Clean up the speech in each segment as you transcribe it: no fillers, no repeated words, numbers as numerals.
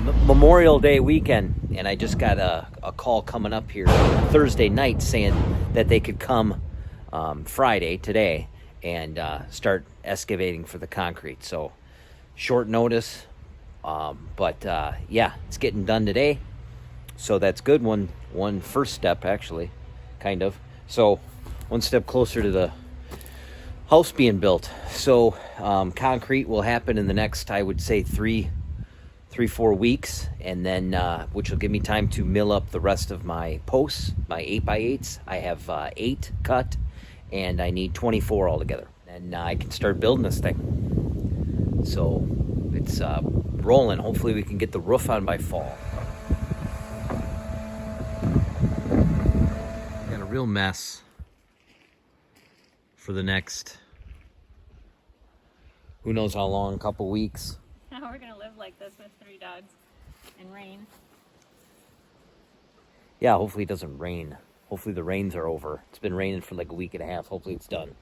Memorial Day weekend, and I just got a call coming up here Thursday night saying that they could come Friday, today, and start excavating for the concrete. So short notice, but yeah, it's getting done today. So that's good. One first step, actually, kind of. So one step closer to the house being built. So concrete will happen in the next, I would say, 3-4 weeks, and then which will give me time to mill up the rest of my posts, my 8x8s. I have 8 cut, and I need 24 altogether, and I can start building this thing. So it's rolling. Hopefully we can get the roof on by fall. Got a real mess for the next, who knows how long, a couple weeks. We're gonna live like this with 3 dogs and rain. Yeah, hopefully it doesn't rain. Hopefully the rains are over. It's been raining for like a week and a half. Hopefully it's done.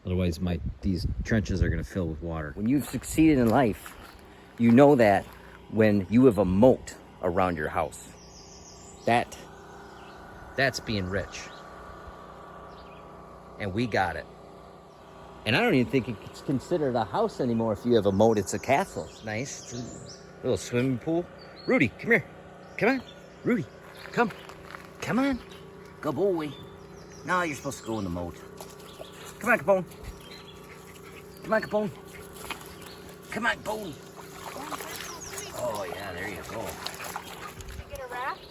Otherwise these trenches are gonna fill with water. When you've succeeded in life, you know that when you have a moat around your house, that's being rich. And we got it. And I don't even think it's considered a house anymore if you have a moat. It's a castle. It's nice. It's a little swimming pool. Rudy, come here. Come on. Rudy, come. Come on. Good boy. Now you're supposed to go in the moat. Come on, Capone. Come on, Capone. Come on, Capone. Oh, yeah, there you go. Did you get a raft?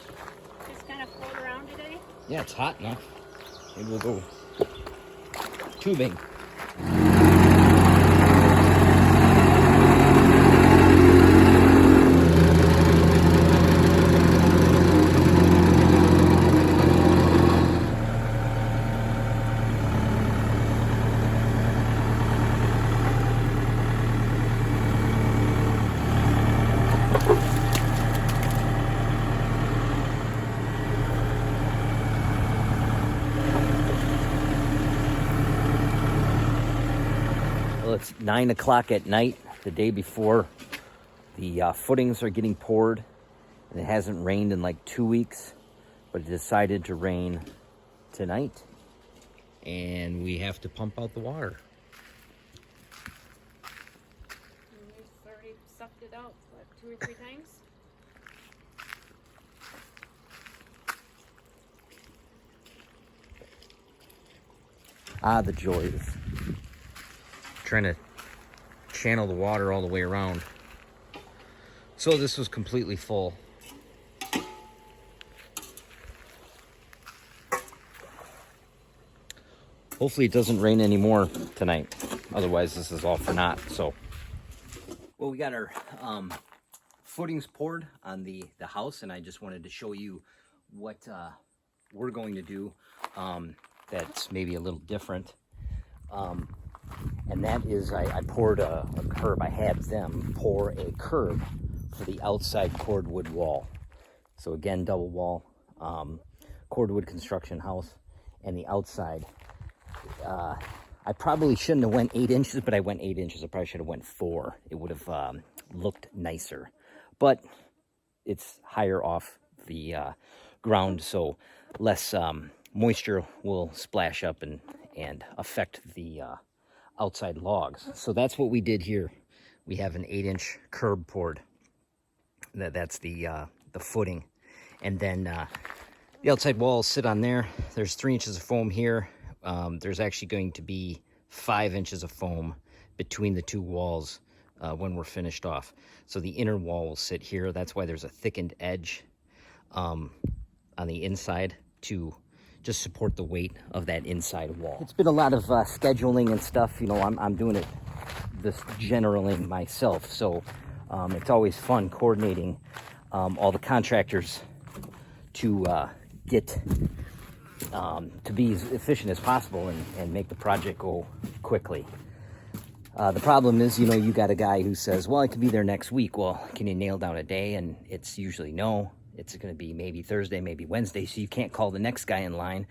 Just kind of float around today? Yeah, it's hot enough. Maybe we'll go tubing. Well, it's 9 o'clock at night, the day before the footings are getting poured, and it hasn't rained in like 2 weeks, but it decided to rain tonight, and we have to pump out the water. And we've already sucked it out, what, 2 or 3 times? Ah, the joys. Trying to channel the water all the way around. So this was completely full. Hopefully it doesn't rain anymore tonight. Otherwise this is all for naught. So, well, we got our footings poured on the house, and I just wanted to show you what we're going to do that's maybe a little different. And that is, I poured a curb. I had them pour a curb for the outside cordwood wall. So again, double wall, cordwood construction house, and the outside. I probably shouldn't have went 8 inches, but I went 8 inches. I probably should have went 4. It would have looked nicer. But it's higher off the ground, so less moisture will splash up and affect the outside logs. So that's what we did here. We have an 8-inch curb poured. That's the footing, and then the outside walls sit on there. There's 3 inches of foam here. There's actually going to be 5 inches of foam between the 2 walls when we're finished off. So the inner wall will sit here. That's why there's a thickened edge on the inside to just support the weight of that inside wall. It's been a lot of scheduling and stuff. You know, I'm doing this generally myself, so it's always fun coordinating all the contractors to get to be as efficient as possible and make the project go quickly. The problem is, you know, you got a guy who says, well, I can be there next week. Well, can you nail down a day? And it's usually no. It's going to be maybe Thursday, maybe Wednesday, so you can't call the next guy in line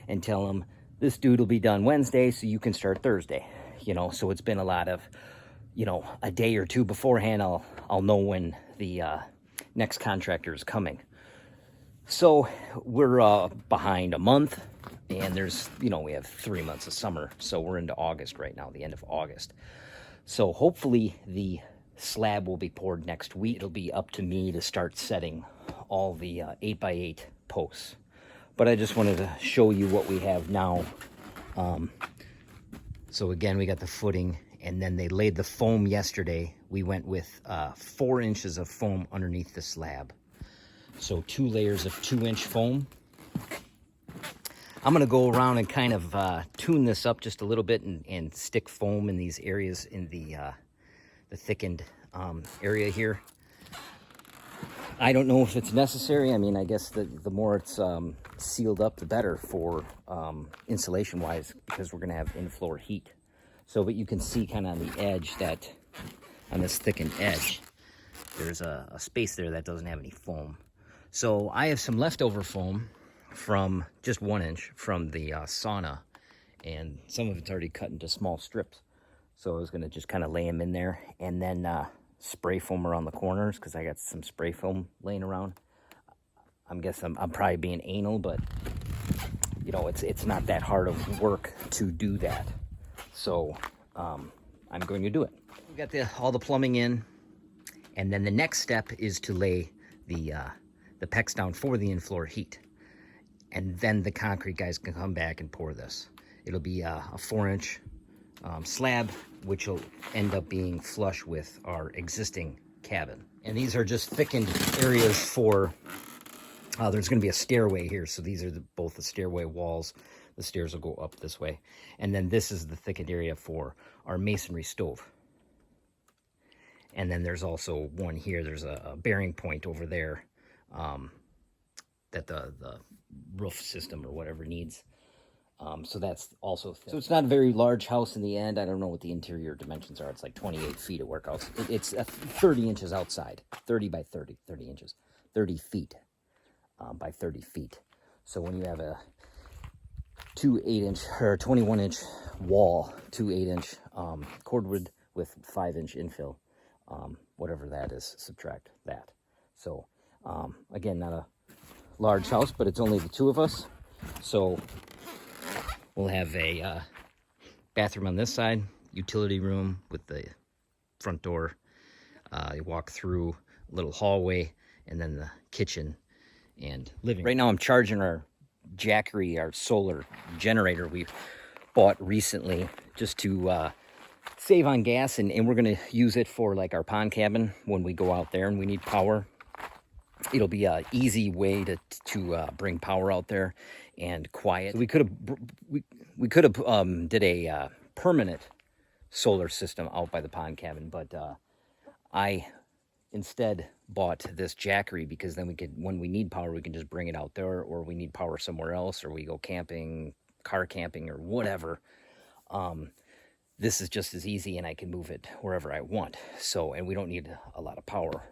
and tell him, this dude will be done Wednesday, so you can start Thursday. You know, so it's been a lot of, you know, a day or two beforehand, I'll know when the next contractor is coming. So we're behind a month, and there's, we have 3 months of summer. So we're into August right now, the end of August. So hopefully the slab will be poured next week. It'll be up to me to start setting all the 8x8 posts. But I just wanted to show you what we have now. So again, we got the footing, and then they laid the foam yesterday. We went with 4 inches of foam underneath the slab. So 2 layers of 2-inch foam. I'm gonna go around and kind of tune this up just a little bit and stick foam in these areas in the thickened area here. I don't know if it's necessary. I mean, I guess the more it's sealed up, the better for insulation-wise, because we're gonna have in-floor heat. So, but you can see kind of on the edge that, on this thickened edge, there's a space there that doesn't have any foam. So I have some leftover foam from just 1 inch from the sauna, and some of it's already cut into small strips. So I was gonna just kind of lay them in there, and then spray foam around the corners, because I got some spray foam laying around. I'm guessing I'm probably being anal, but it's not that hard of work to do that. So I'm going to do it. We got all the plumbing in, and then the next step is to lay the pecs down for the in-floor heat, and then the concrete guys can come back and pour this. It'll be a 4-inch slab, which will end up being flush with our existing cabin. And these are just thickened areas for, there's going to be a stairway here. So these are both the stairway walls. The stairs will go up this way. And then this is the thickened area for our masonry stove. And then there's also one here. There's a bearing point over there that the roof system or whatever needs. So that's also thick. So it's not a very large house in the end. I don't know what the interior dimensions are. It's like 28 feet at workhouse. It's 30 inches outside, 30 by 30 inches, 30 feet by 30 feet. So when you have a 2 8-inch or 21-inch wall, 2 8-inch cordwood with 5-inch infill, whatever that is, subtract that. So again, not a large house, but it's only the 2 of us. So we'll have a bathroom on this side, utility room with the front door. You walk through a little hallway, and then the kitchen and living room. Right now I'm charging our Jackery, our solar generator we bought recently, just to save on gas, and we're going to use it for like our pond cabin when we go out there and we need power. It'll be an easy way to bring power out there and quiet. So we could have did a permanent solar system out by the pond cabin, but I instead bought this Jackery, because then we could, when we need power, we can just bring it out there, or we need power somewhere else, or we go camping, car camping, or whatever. This is just as easy, and I can move it wherever I want. So, and we don't need a lot of power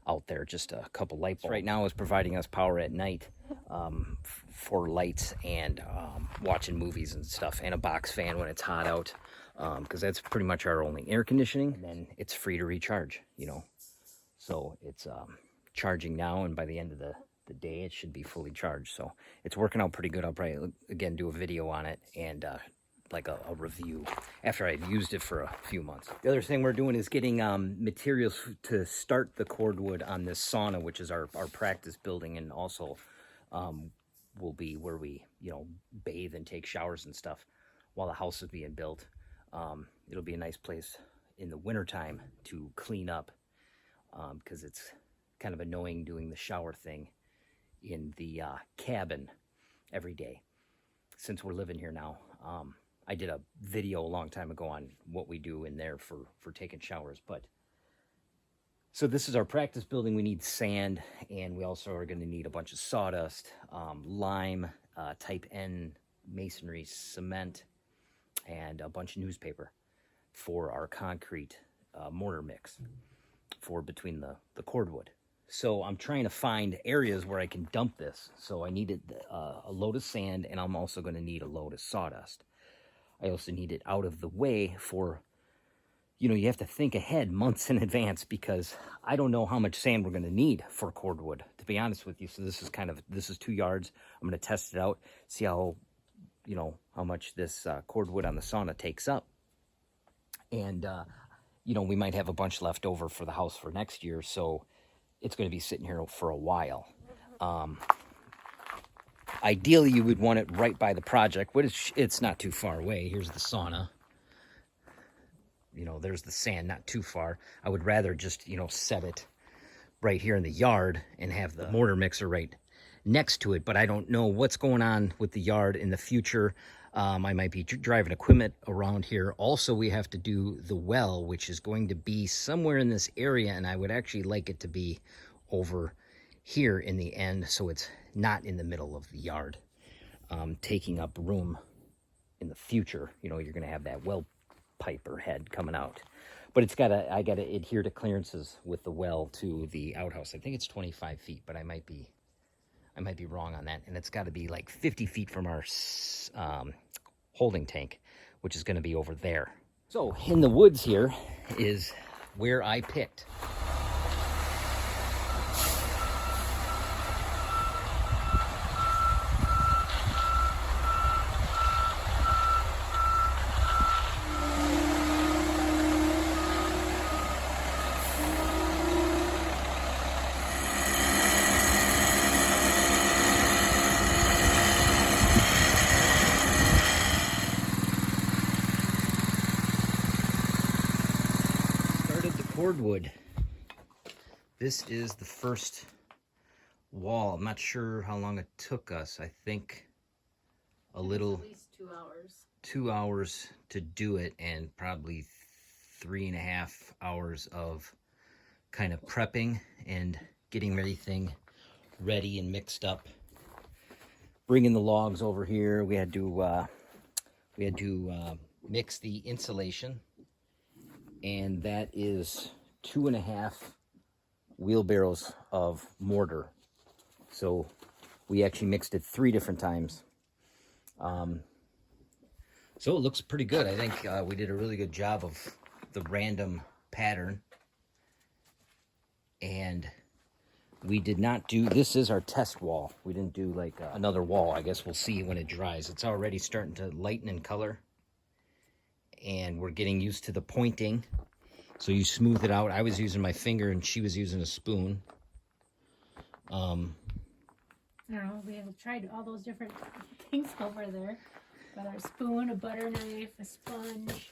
out there, just a couple light bulbs. Right now is providing us power at night for lights and watching movies and stuff, and a box fan when it's hot out, because that's pretty much our only air conditioning. And then it's free to recharge, So it's charging now, and by the end of the day, it should be fully charged. So it's working out pretty good. I'll probably, again, do a video on it and like a review after I've used it for a few months. The other thing we're doing is getting materials to start the cordwood on this sauna, which is our practice building, and also will be where we, bathe and take showers and stuff while the house is being built. It'll be a nice place in the wintertime to clean up, because it's kind of annoying doing the shower thing in the cabin every day since we're living here now. I did a video a long time ago on what we do in there for taking showers. But so this is our practice building. We need sand, and we also are going to need a bunch of sawdust, lime, type N masonry, cement, and a bunch of newspaper for our concrete mortar mix for between the cordwood. So I'm trying to find areas where I can dump this. So I needed a load of sand, and I'm also going to need a load of sawdust. I also need it out of the way for you know, you have to think ahead months in advance, because I don't know how much sand we're going to need for cordwood, to be honest with you. So this is 2 yards. I'm going to test it out, see how, you know, how much this cordwood on the sauna takes up. And, you know, we might have a bunch left over for the house for next year. So it's going to be sitting here for a while. Ideally, you would want it right by the project, but it's not too far away. Here's the sauna. You know, there's the sand, not too far. I would rather just, you know, set it right here in the yard and have the mortar mixer right next to it. But I don't know what's going on with the yard in the future. I might be driving equipment around here. Also, we have to do the well, which is going to be somewhere in this area. And I would actually like it to be over here in the end, so it's not in the middle of the yard, taking up room in the future. You know, you're going to have that well pipe or head coming out, but I got to adhere to clearances with the well to the outhouse. I think it's 25 feet, but I might be wrong on that. And it's got to be like 50 feet from our holding tank, which is going to be over there. So in the woods here is where I picked. Cordwood. This is the first wall. I'm not sure how long it took us. I think a little, at least 2 hours. 2 hours to do it, and probably 3.5 hours of kind of prepping and getting everything ready and mixed up. Bringing the logs over here. We had to mix the insulation. And that is 2.5 wheelbarrows of mortar. So we actually mixed it 3 different times. So it looks pretty good. I think we did a really good job of the random pattern. And we did not do, this is our test wall. We didn't do like another wall. I guess we'll see when it dries. It's already starting to lighten in color. And we're getting used to the pointing. So you smooth it out. I was using my finger and she was using a spoon. I don't know, we have tried all those different things over there. Got our spoon, a butter knife, a sponge.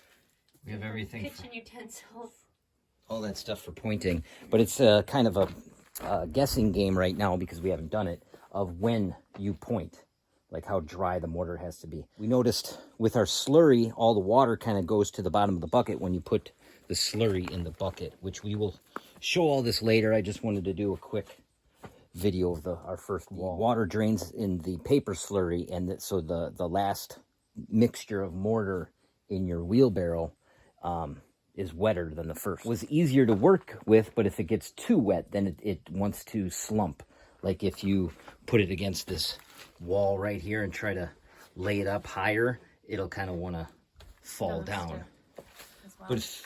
We have everything. Kitchen utensils. All that stuff for pointing. But it's kind of a guessing game right now, because we haven't done it, of when you point. Like how dry the mortar has to be. We noticed with our slurry, all the water kind of goes to the bottom of the bucket when you put the slurry in the bucket, which we will show all this later. I just wanted to do a quick video of our first wall. Water drains in the paper slurry, and so the last mixture of mortar in your wheelbarrow is wetter than the first. It was easier to work with, but if it gets too wet, then it wants to slump. Like if you put it against this wall right here and try to lay it up higher, it'll kind of want to fall down. Well. But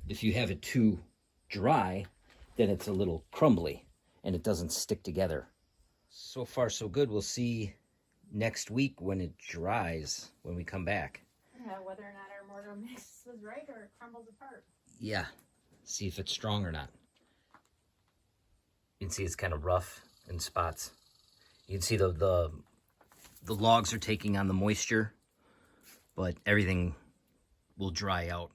if you have it too dry, then it's a little crumbly and it doesn't stick together. So far so good. We'll see next week when it dries, when we come back. Yeah, whether or not our mortar mix is right or it crumbles apart. Yeah, see if it's strong or not. You can see it's kind of rough in spots. You can see the logs are taking on the moisture, but everything will dry out